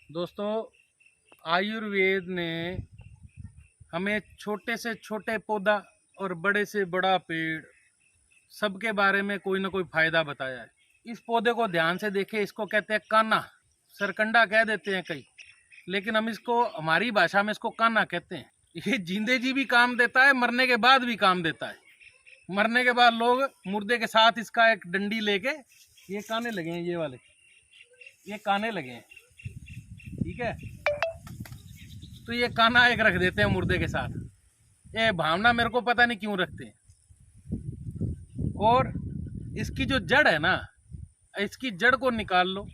दोस्तों, आयुर्वेद ने हमें छोटे से छोटे पौधा और बड़े से बड़ा पेड़ सबके बारे में कोई ना कोई फायदा बताया है। इस पौधे को ध्यान से देखें, इसको कहते हैं कान्हा, सरकंडा कह देते हैं कई, लेकिन हम इसको हमारी भाषा में इसको कान्हा कहते हैं। ये जिंदे जी भी काम देता है, मरने के बाद भी काम देता है। मरने के बाद लोग मुर्दे के साथ इसका एक डंडी लेके, ये काने लगे हैं, ये वाले ये काने लगे हैं, ठीक है, तो ये काना एक रख देते हैं मुर्दे के साथ। ये भावना मेरे को पता नहीं क्यों रखते हैं। और इसकी जो जड़ है ना, इसकी जड़ को निकाल लो,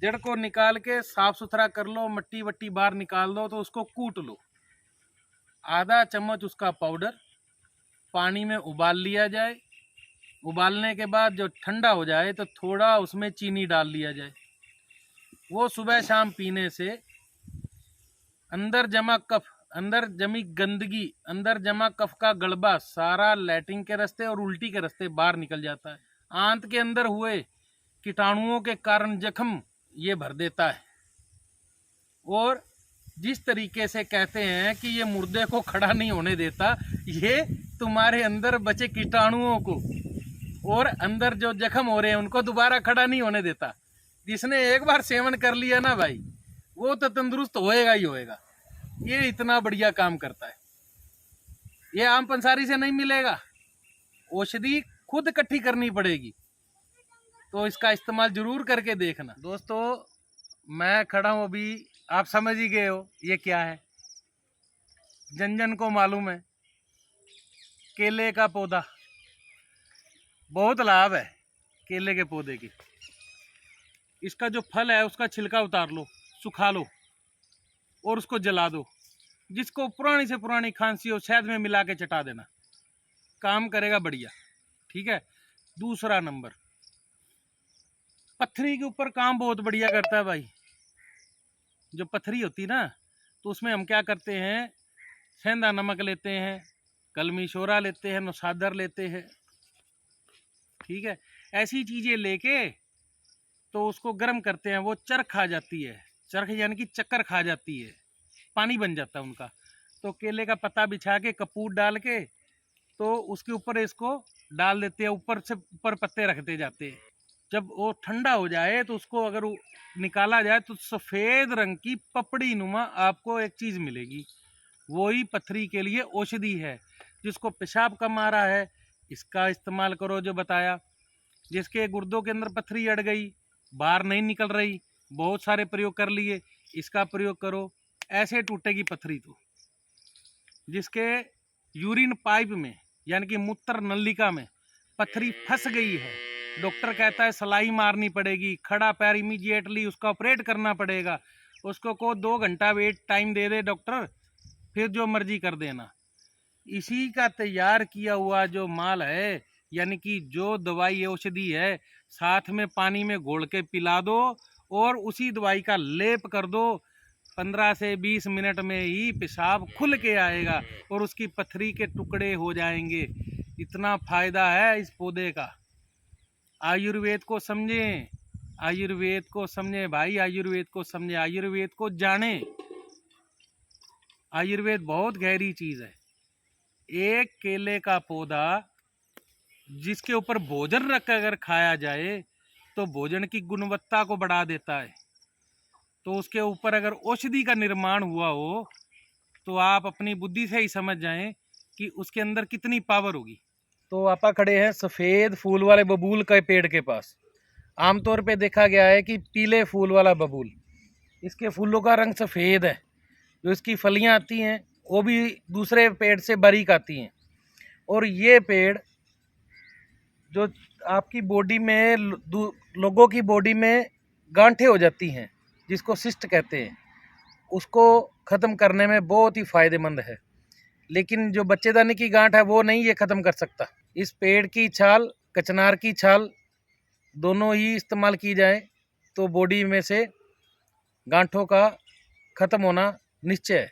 जड़ को निकाल के साफ सुथरा कर लो, मट्टी वट्टी बाहर निकाल दो, तो उसको कूट लो। आधा चम्मच उसका पाउडर पानी में उबाल लिया जाए। उबालने के बाद जो ठंडा हो जाए तो थोड़ा उसमें चीनी डाल लिया जाए। वो सुबह शाम पीने से अंदर जमा कफ, अंदर जमी गंदगी, अंदर जमा कफ का गड़बा सारा लैट्रिन के रास्ते और उल्टी के रास्ते बाहर निकल जाता है। आंत के अंदर हुए कीटाणुओं के कारण जख्म ये भर देता है। और जिस तरीके से कहते हैं कि ये मुर्दे को खड़ा नहीं होने देता, ये तुम्हारे अंदर बचे कीटाणुओं को और अंदर जो जख्म हो रहे हैं उनको दोबारा खड़ा नहीं होने देता। जिसने एक बार सेवन कर लिया ना भाई, वो तो तंदुरुस्त होएगा ही होएगा। ये इतना बढ़िया काम करता है, ये आम पंसारी से नहीं मिलेगा। औषधि खुद इकट्ठी करनी पड़ेगी, तो इसका इस्तेमाल जरूर करके देखना। दोस्तों, मैं खड़ा हूँ अभी, आप समझ ही गए हो ये क्या है। जन जन को मालूम है, केले का पौधा। बहुत लाभ है केले के पौधे की। इसका जो फल है उसका छिलका उतार लो, सुखा लो और उसको जला दो। जिसको पुरानी से पुरानी खांसी हो, शहद में मिला के चटा देना, काम करेगा बढ़िया, ठीक है। दूसरा नंबर, पथरी के ऊपर काम बहुत बढ़िया करता है भाई। जो पथरी होती ना, तो उसमें हम क्या करते हैं, सेंधा नमक लेते हैं, कलमी शोरा लेते हैं, नौसादर लेते हैं, ठीक है। ऐसी चीजें लेके तो उसको गर्म करते हैं, वो चरख खा जाती है। चरख यानी कि चक्कर खा जाती है, पानी बन जाता है उनका। तो केले का पत्ता बिछा के कपूर डाल के तो उसके ऊपर इसको डाल देते हैं, ऊपर से ऊपर पत्ते रखते जाते हैं। जब वो ठंडा हो जाए तो उसको अगर निकाला जाए तो सफ़ेद रंग की पपड़ी नुमा आपको एक चीज़ मिलेगी। वही पथरी के लिए औषधि है। जिसको पेशाब कम आ रहा है, इसका इस्तेमाल करो जो बताया। जिसके गुर्दों के अंदर पथरी अड़ गई, बाहर नहीं निकल रही, बहुत सारे प्रयोग कर लिए, इसका प्रयोग करो, ऐसे टूटेगी पथरी। तो जिसके यूरिन पाइप में यानी कि मूत्र नलिका में पथरी फंस गई है, डॉक्टर कहता है सलाई मारनी पड़ेगी, खड़ा पैर इमीडिएटली उसका ऑपरेट करना पड़ेगा। उसको को 2 घंटा वेट टाइम दे दे डॉक्टर, फिर जो मर्जी कर देना। इसी का तैयार किया हुआ जो माल है, यानी कि जो दवाई औषधि है, साथ में पानी में घोल के पिला दो और उसी दवाई का लेप कर दो। 15 से 20 मिनट में ही पेशाब खुल के आएगा और उसकी पथरी के टुकड़े हो जाएंगे। इतना फायदा है इस पौधे का। आयुर्वेद को समझें, आयुर्वेद को समझें भाई, आयुर्वेद को समझें, आयुर्वेद को जानें। आयुर्वेद बहुत गहरी चीज है। एक केले का पौधा जिसके ऊपर भोजन रख अगर खाया जाए तो भोजन की गुणवत्ता को बढ़ा देता है। तो उसके ऊपर अगर औषधि का निर्माण हुआ हो तो आप अपनी बुद्धि से ही समझ जाएं कि उसके अंदर कितनी पावर होगी। तो आपा खड़े हैं सफ़ेद फूल वाले बबूल के पेड़ के पास। आमतौर पे देखा गया है कि पीले फूल वाला बबूल, इसके फूलों का रंग सफ़ेद है। जो इसकी फलियां आती हैं वो भी दूसरे पेड़ से बारीक आती हैं। और ये पेड़ जो आपकी बॉडी में, लोगों की बॉडी में गांठें हो जाती हैं, जिसको सिस्ट कहते हैं, उसको ख़त्म करने में बहुत ही फ़ायदेमंद है। लेकिन जो बच्चेदानी की गांठ है वो नहीं ये ख़त्म कर सकता। इस पेड़ की छाल, कचनार की छाल, दोनों ही इस्तेमाल की जाए तो बॉडी में से गांठों का ख़त्म होना निश्चय है।